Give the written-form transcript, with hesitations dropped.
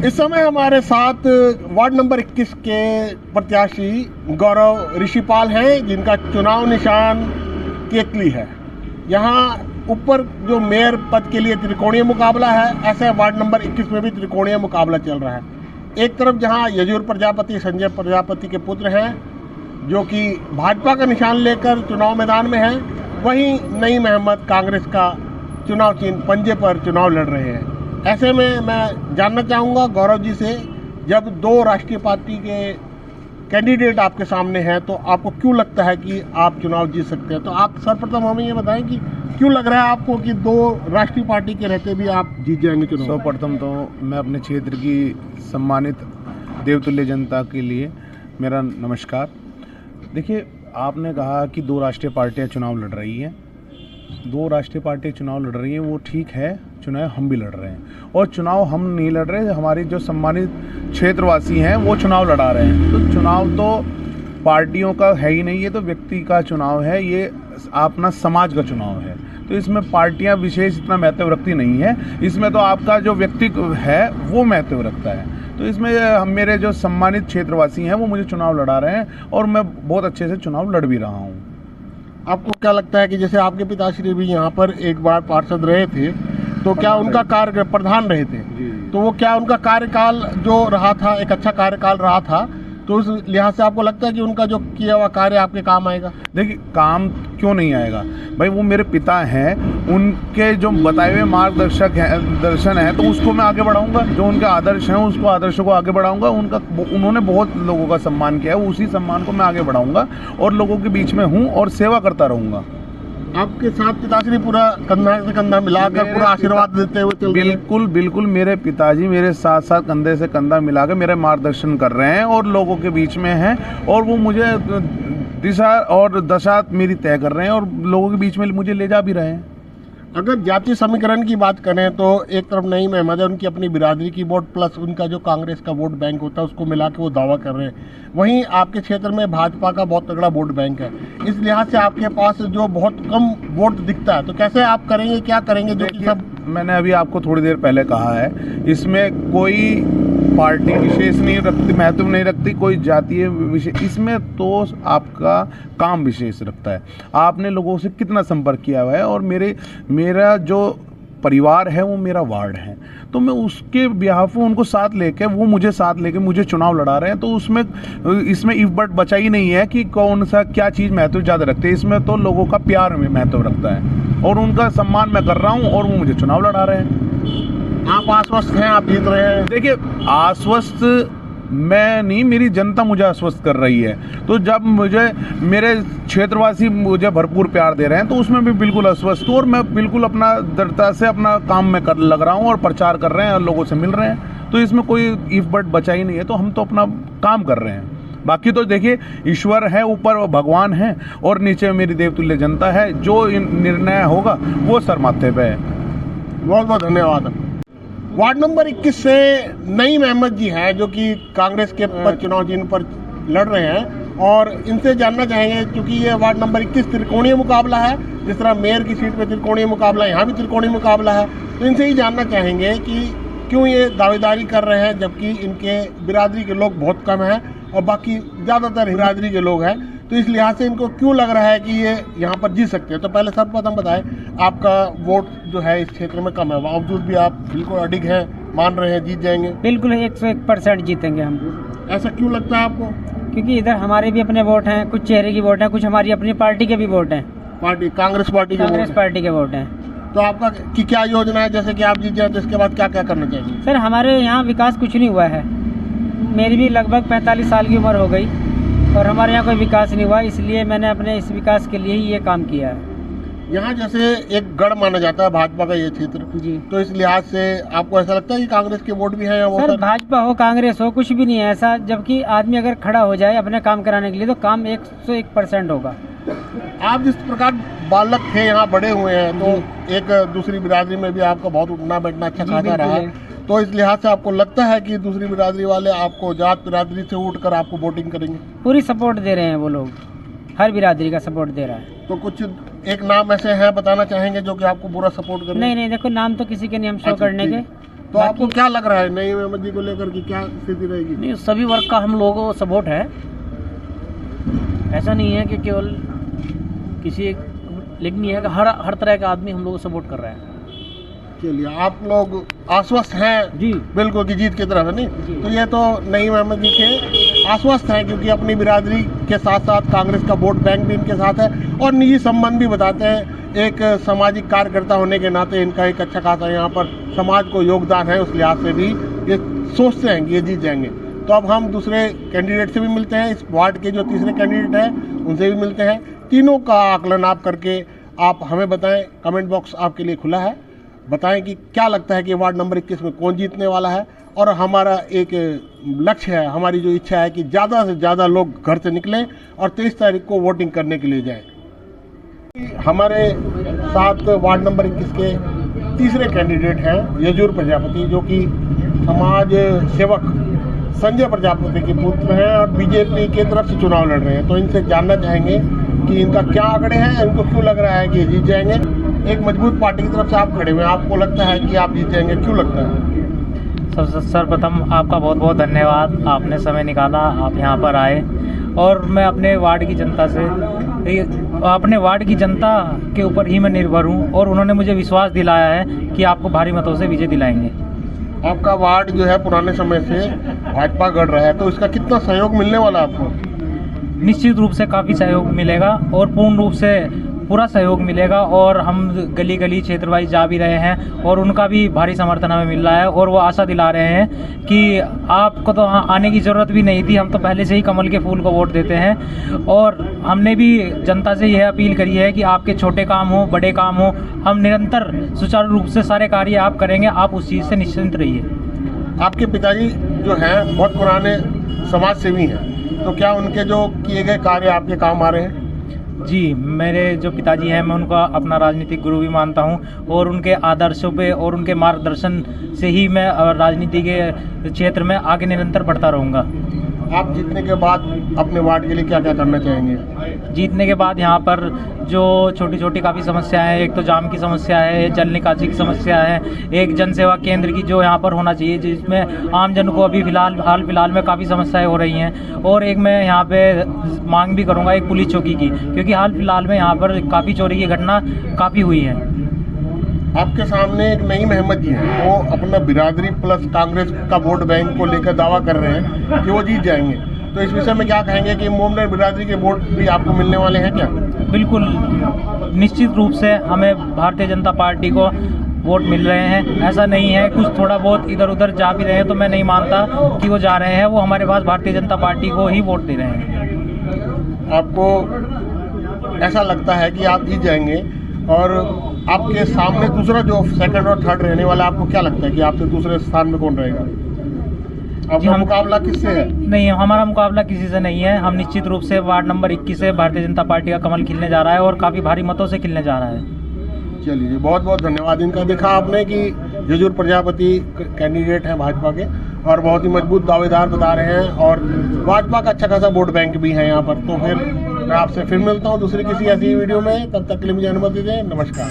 इस समय हमारे साथ वार्ड नंबर 21 के प्रत्याशी गौरव ऋषिपाल हैं, जिनका चुनाव निशान केतली है। यहाँ ऊपर जो मेयर पद के लिए त्रिकोणीय मुकाबला है, ऐसे वार्ड नंबर 21 में भी त्रिकोणीय मुकाबला चल रहा है। एक तरफ जहाँ यजूर प्रजापति संजय प्रजापति के पुत्र हैं, जो कि भाजपा का निशान लेकर चुनाव मैदान में हैं, वहीं नईम अहमद कांग्रेस का चुनाव चिन्ह पंजे पर चुनाव लड़ रहे हैं। ऐसे में मैं जानना चाहूँगा गौरव जी से, जब दो राष्ट्रीय पार्टी के कैंडिडेट आपके सामने हैं तो आपको क्यों लगता है कि आप चुनाव जीत सकते हैं? तो आप सर्वप्रथम हमें ये बताएं कि क्यों लग रहा है आपको कि दो राष्ट्रीय पार्टी के रहते भी आप जीत जाएंगे चुनाव? सर्वप्रथम तो मैं अपने क्षेत्र की सम्मानित देवतुल्य जनता के लिए मेरा नमस्कार। देखिए, आपने कहा कि दो राष्ट्रीय पार्टियां चुनाव लड़ रही हैं। दो राष्ट्रीय पार्टी चुनाव लड़ रही हैं, वो ठीक है, चुनाव हम भी लड़ रहे हैं। और चुनाव हम नहीं लड़ रहे, हमारी जो सम्मानित क्षेत्रवासी हैं वो चुनाव लड़ा रहे हैं। तो चुनाव तो पार्टियों का है ही नहीं, ये तो व्यक्ति का चुनाव है, ये अपना समाज का चुनाव है। तो इसमें पार्टियां विशेष इतना महत्व रखती नहीं है, इसमें तो आपका जो व्यक्ति है वो महत्व रखता है। तो इसमें हम मेरे जो सम्मानित क्षेत्रवासी हैं वो मुझे चुनाव लड़ा रहे हैं और मैं बहुत अच्छे से चुनाव लड़ भी रहा हूँ। आपको क्या लगता है कि जैसे आपके पिताश्री भी यहाँ पर एक बार पार्षद रहे थे, तो क्या उनका कार्य प्रधान रहे थे, तो वो क्या उनका कार्यकाल जो रहा था एक अच्छा कार्यकाल रहा था, तो उस लिहाज से आपको लगता है कि उनका जो किया हुआ कार्य आपके काम आएगा? देखिए, काम क्यों नहीं आएगा भाई, वो मेरे पिता हैं, उनके जो बताए हुए दर्शन है तो उसको मैं आगे बढ़ाऊंगा। जो उनके आदर्श हैं उसको आदर्शों को आगे बढ़ाऊंगा। उन्होंने बहुत लोगों का सम्मान किया है, उसी सम्मान को मैं आगे बढ़ाऊंगा और लोगों के बीच में हूँ और सेवा करता रहूँगा। आपके साथ पिताश्री पूरा कंधा से कंधा मिलाकर पूरा आशीर्वाद देते हुए चल रहे हैं? बिल्कुल बिल्कुल, मेरे पिताजी मेरे साथ साथ कंधे से कंधा मिलाकर मेरे मार्गदर्शन कर रहे हैं और लोगों के बीच में हैं और वो मुझे दिशा और दशा मेरी तय कर रहे हैं और लोगों के बीच में मुझे ले जा भी रहे हैं। अगर जातीय समीकरण की बात करें तो एक तरफ नईम अहमद है, उनकी अपनी बिरादरी की वोट प्लस उनका जो कांग्रेस का वोट बैंक होता है उसको मिला के वो दावा कर रहे हैं। वहीं आपके क्षेत्र में भाजपा का बहुत तगड़ा वोट बैंक है। इस लिहाज से आपके पास जो बहुत कम वोट दिखता है, तो कैसे आप करेंगे, क्या करेंगे? जो कि सब मैंने अभी आपको थोड़ी देर पहले कहा है, इसमें कोई पार्टी विशेष नहीं रखती, महत्व नहीं रखती, कोई जातीय विशेष, इसमें तो आपका काम विशेष रखता है। आपने लोगों से कितना संपर्क किया हुआ है और मेरा जो परिवार है वो मेरा वार्ड है, तो मैं उसके बिहाफ उनको साथ लेके, वो मुझे साथ लेके मुझे चुनाव लड़ा रहे हैं। तो इसमें इफ बट बचा ही नहीं है कि कौन सा क्या चीज़ महत्व ज़्यादा रखते हैं। इसमें तो लोगों का प्यार में महत्व रखता है और उनका सम्मान मैं कर रहा हूँ और वो मुझे चुनाव लड़ा रहे हैं। आप आश्वस्त हैं, आप जीत रहे हैं? देखिए, आश्वस्त मैं नहीं, मेरी जनता मुझे आश्वस्त कर रही है। तो जब मेरे क्षेत्रवासी मुझे भरपूर प्यार दे रहे हैं तो उसमें भी बिल्कुल आश्वस्त हूँ और मैं बिल्कुल अपना दृढ़ता से अपना काम में लग रहा हूँ और प्रचार कर रहे हैं और लोगों से मिल रहे हैं। तो इसमें कोई इफ बट बचा ही नहीं है, तो हम तो अपना काम कर रहे हैं। बाकी तो देखिए, ईश्वर है ऊपर, भगवान है और नीचे मेरी देवतुल्य जनता है। जो निर्णय होगा वो सर माथे पे है। बहुत बहुत धन्यवाद। वार्ड नंबर 21 से नईम अहमद जी हैं, जो कि कांग्रेस के पर चुनाव चिन्ह पर लड़ रहे हैं और इनसे जानना चाहेंगे, क्योंकि ये वार्ड नंबर 21 त्रिकोणीय मुकाबला है, जिस तरह मेयर की सीट पे त्रिकोणीय मुकाबला है, यहाँ भी त्रिकोणीय मुकाबला है। तो इनसे ही जानना चाहेंगे कि क्यों ये दावेदारी कर रहे हैं, जबकि इनके बिरादरी के लोग बहुत कम हैं और बाकी ज़्यादातर बिरादरी के लोग हैं। तो इस लिहाज से इनको क्यों लग रहा है कि ये यहाँ पर जीत सकते हैं? तो पहले सर्वप्रथम बताएं, आपका वोट जो है इस क्षेत्र में कम है, बावजूद भी आप बिल्कुल अडिग हैं, मान रहे हैं जीत जाएंगे? बिल्कुल 101% जीतेंगे हम। ऐसा क्यों लगता है आपको? क्योंकि इधर हमारे भी अपने वोट हैं, कुछ चेहरे की वोट हैं, कुछ हमारी अपनी पार्टी के भी वोट हैं। पार्टी कांग्रेस पार्टी के वोट हैं। तो आपका कि क्या योजना है, जैसे कि आप जीत जाए तो इसके बाद क्या क्या करना चाहिए? सर, हमारे यहाँ विकास कुछ नहीं हुआ है। मेरी भी लगभग 45 साल की उम्र हो गई और हमारे यहाँ कोई विकास नहीं हुआ, इसलिए मैंने अपने इस विकास के लिए ही ये काम किया है। यहाँ जैसे एक गढ़ माना जाता है भाजपा का ये क्षेत्र जी, तो इस लिहाज से आपको ऐसा लगता है कि कांग्रेस के वोट भी हैं या वो? सर, भाजपा हो कांग्रेस हो, कुछ भी नहीं है ऐसा। जबकि आदमी अगर खड़ा हो जाए अपने काम कराने के लिए तो काम 101% होगा। आप जिस प्रकार बालक थे, यहाँ बड़े हुए हैं, तो एक दूसरी बिरादरी में भी आपका बहुत उठना बैठना अच्छा खासा रहा, तो इस लिहाज से आपको लगता है कि दूसरी बिरादरी वाले आपको जात बिरादरी से उठकर आपको वोटिंग करेंगे? पूरी सपोर्ट दे रहे हैं वो लोग, हर बिरादरी का सपोर्ट दे रहा है। तो कुछ एक नाम ऐसे हैं बताना चाहेंगे जो कि आपको पूरा सपोर्ट करें? नहीं, देखो नाम तो किसी के नहीं हम शो करने के। तो आपको क्या लग रहा है नईम अहमद जी को लेकर की क्या स्थिति रहेगी? नहीं, सभी वर्ग का हम लोगों को सपोर्ट है। ऐसा नहीं है कि केवल किसी एक, लेकिन ये है कि हर तरह का आदमी हम लोग को सपोर्ट कर रहा है। चलिए, आप लोग आश्वस्त हैं जी बिल्कुल की जीत की तरफ है नहीं? तो ये तो नईम अहमद जी के आश्वस्त हैं, क्योंकि अपनी बिरादरी के साथ साथ कांग्रेस का वोट बैंक भी इनके साथ है और निजी संबंध भी बताते हैं। एक सामाजिक कार्यकर्ता होने के नाते इनका एक अच्छा खासा यहाँ पर समाज को योगदान है, उस लिहाज से भी ये सोचते हैं कि ये जीत जाएंगे। तो अब हम दूसरे कैंडिडेट से भी मिलते हैं, इस वार्ड के जो तीसरे कैंडिडेट हैं उनसे भी मिलते हैं। तीनों का आकलन आप करके आप हमें बताएं, कमेंट बॉक्स आपके लिए खुला है। बताएं कि क्या लगता है कि वार्ड नंबर 21 में कौन जीतने वाला है। और हमारा एक लक्ष्य है, हमारी जो इच्छा है कि ज़्यादा से ज़्यादा लोग घर से निकलें और 23 तारीख को वोटिंग करने के लिए जाएं। हमारे साथ वार्ड नंबर 21 के तीसरे कैंडिडेट हैं यजुर प्रजापति, जो कि समाज सेवक संजय प्रजापति के पुत्र हैं और बीजेपी के तरफ से चुनाव लड़ रहे हैं। तो इनसे जानना चाहेंगे कि इनका क्या आंकड़े हैं, इनको क्यों लग रहा है कि ये जीत जाएंगे। एक मजबूत पार्टी की तरफ से आप खड़े हुए हैं, आपको लगता है कि आप जीत जाएंगे, क्यों लगता है? सर्वप्रथम आपका बहुत बहुत धन्यवाद, आपने समय निकाला, आप यहाँ पर आए। और मैं अपने वार्ड की जनता से, अपने वार्ड की जनता के ऊपर ही मैं निर्भर हूँ और उन्होंने मुझे विश्वास दिलाया है कि आपको भारी मतों से विजय दिलाएंगे। आपका वार्ड जो है पुराने समय से भाजपा गढ़ रहा है, तो इसका कितना सहयोग मिलने वाला है आपको? निश्चित रूप से काफ़ी सहयोग मिलेगा और पूर्ण रूप से पूरा सहयोग मिलेगा। और हम गली गली क्षेत्र वाइज जा भी रहे हैं और उनका भी भारी समर्थन हमें मिल रहा है और वो आशा दिला रहे हैं कि आपको तो आने की ज़रूरत भी नहीं थी, हम तो पहले से ही कमल के फूल को वोट देते हैं। और हमने भी जनता से यह अपील करी है कि आपके छोटे काम हो बड़े काम हो, हम निरंतर सुचारू रूप से सारे कार्य आप करेंगे, आप उस चीज़ से निश्चिंत रहिए। आपके पिताजी जो हैं बहुत पुराने समाज सेवी हैं, तो क्या उनके जो किए गए कार्य आपके काम आ रहे हैं? जी, मेरे जो पिताजी हैं मैं उनका अपना राजनीतिक गुरु भी मानता हूं और उनके आदर्शों पे और उनके मार्गदर्शन से ही मैं राजनीति के क्षेत्र में आगे निरंतर बढ़ता रहूंगा। आप जीतने के बाद अपने वार्ड के लिए क्या क्या करना चाहेंगे? जीतने के बाद यहाँ पर जो छोटी छोटी काफ़ी समस्याएं हैं, एक तो जाम की समस्या है, जल निकासी की समस्या है, एक जन सेवा केंद्र की जो यहाँ पर होना चाहिए, जिसमें आम जन को अभी हाल फिलहाल में काफ़ी समस्याएं हो रही हैं। और एक मैं यहाँ पे मांग भी करूँगा एक पुलिस चौकी की, क्योंकि हाल फिलहाल में यहाँ पर काफ़ी चोरी की घटना काफ़ी हुई है। आपके सामने एक नईम अहमद जी हैं, वो अपना बिरादरी प्लस कांग्रेस का वोट बैंक को लेकर दावा कर रहे हैं कि वो जीत जाएंगे। तो इस विषय में क्या कहेंगे कि मोमडन बिरादरी के वोट भी आपको मिलने वाले हैं क्या? बिल्कुल, निश्चित रूप से हमें भारतीय जनता पार्टी को वोट मिल रहे हैं। ऐसा नहीं है कुछ थोड़ा बहुत इधर उधर जा भी रहे हैं, तो मैं नहीं मानता कि वो जा रहे हैं, वो हमारे पास भारतीय जनता पार्टी को ही वोट दे रहे हैं। आपको ऐसा लगता है कि आप जीत जाएंगे और आपके सामने दूसरा जो सेकंड और थर्ड रहने वाला, आपको क्या लगता है कि आपसे दूसरे स्थान में कौन रहेगा? आपका मुकाबला किससे है? नहीं, हमारा मुकाबला किसी से नहीं है। हम निश्चित रूप से वार्ड नंबर 21 से भारतीय जनता पार्टी का कमल खिलने जा रहा है और काफ़ी भारी मतों से खिलने जा रहा है। चलिए, बहुत बहुत धन्यवाद। इनका देखा आपने कि यजुर प्रजापति कैंडिडेट हैं भाजपा के और बहुत ही मजबूत दावेदार बता रहे हैं और भाजपा का अच्छा खासा वोट बैंक भी है यहाँ पर। तो फिर मैं आपसे फिर मिलता हूँ दूसरी किसी ऐसी वीडियो में, तब तक के लिए मुझे अनुमति दें। नमस्कार।